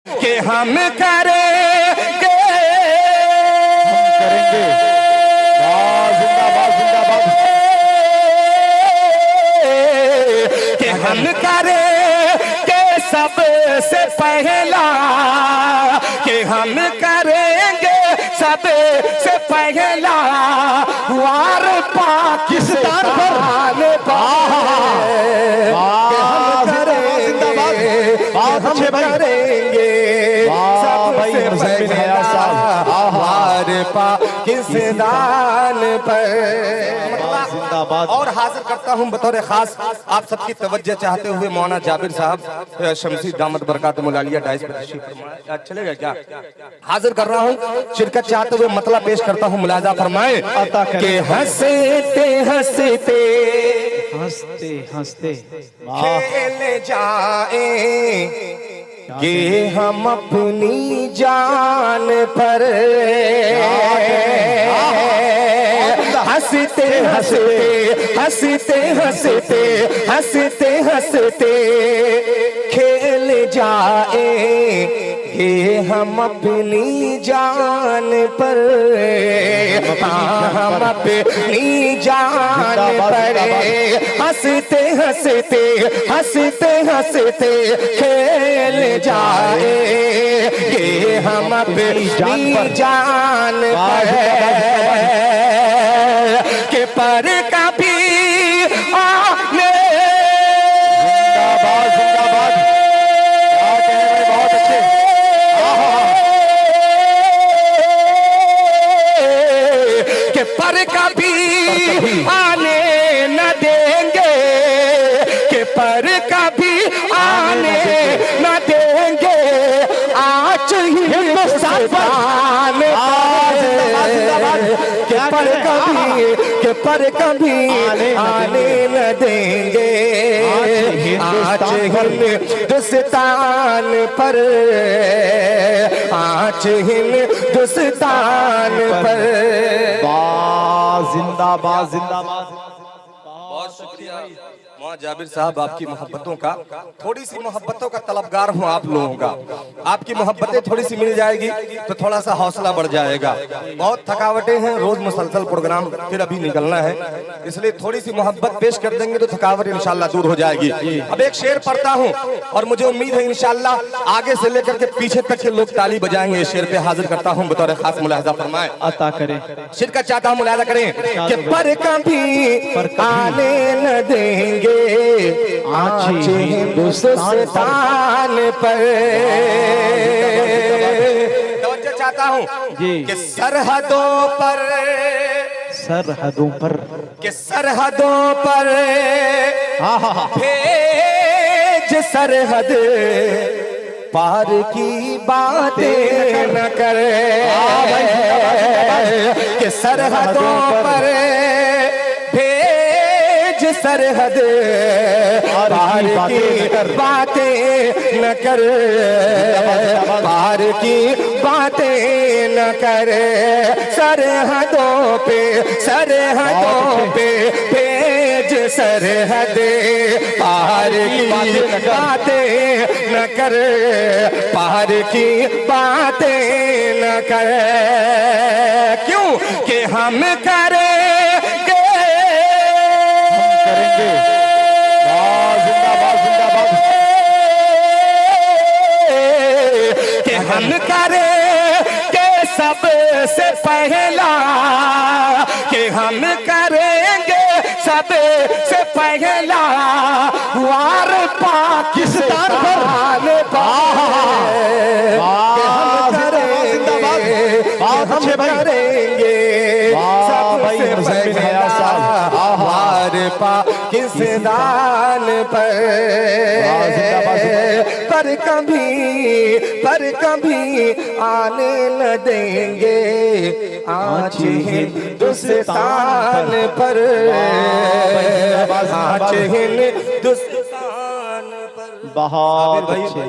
कि हम करेंगे कि हम करेंगे सबसे पहला, कि हम करेंगे सबसे पहला वार पाकिस्तान पर हम करेंगे सबसे पहला वार पाकिस्तान पर। और हाजिर करता हूँ बतौर खास आप सबकी तवज्जो चाहते हुए मौलाना जाबिर साहब शमसी दामद बरकात मुलालिया डाइस पर तशरीफ फरमाए। चलेगा क्या? हाजिर कर रहा हूँ शिरकत चाहते हुए मतला पेश करता हूँ, मुलाजा फरमाए कि हंसते हंसते हंसते हंसते खेल जाए कि हम अपनी जान पर, हंसते हंसते हंसते हंसते हंसते हंसते खेल जाए कि हम अपनी जान पर, हम अपनी जान पर हंसते हंसते हंसते हंसते खेल जाए कि हम अपनी जान पर के पर कभी आने जिंदाबाद बहुत अच्छे के पर कभी आने न देंगे, के पर कभी आने न देंगे आज हिंदुस्तान के पर कभी आने न देंगे आज हिंदुस्तान पर, आज हिंदुस्तान पर। जिंदाबाद जिंदाबाद। बहुत शुक्रिया मौलाना जाबिर साहब, आपकी मोहब्बतों का, थोड़ी सी मोहब्बतों का तलबगार हूँ आप लोगों का। आपकी मोहब्बतें थोड़ी सी मिल जाएगी तो थोड़ा सा हौसला बढ़ जाएगा। बहुत थकावटें हैं, रोज मुसलसल प्रोग्राम, फिर अभी निकलना है, इसलिए थोड़ी सी मोहब्बत पेश कर देंगे तो थकावट इंशाल्लाह दूर हो जाएगी। अब एक शेर पढ़ता हूँ और मुझे उम्मीद है इंशाल्लाह आगे से लेकर के पीछे तक के लोग ताली बजाएंगे। इस शेर पे हाजिर करता हूँ बतौर खास, मुलाहिजा फरमाए, अता करें, शिरकत चाहता हूँ, मुलाहिजा करें कि पर कभी आने न देंगे आज हिंदुस्तान पर। तवज्जो चाहता हूँ कि सरहदों पर, सरहदों पर, कि सरहदों पर भेज सरहद पार की बातें न करे, कि सरहदों पर सरहद पार की बातें न कर, पार की बातें न कर, सरहदों पे भेज सरहद पार की बातें न कर, पार की बातें न कर। क्यों कि हम करेंगे कि हम करेंगे सबसे पहला, कि हम करेंगे सबसे पहला वार पाकिस्तान पर, हम करेंगे सबसे पहला वार पाकिस्तान पर कभी आने न देंगे आज हिंदुस्तान पर, आज हिंदुस्तान पर। बहुत अच्छे।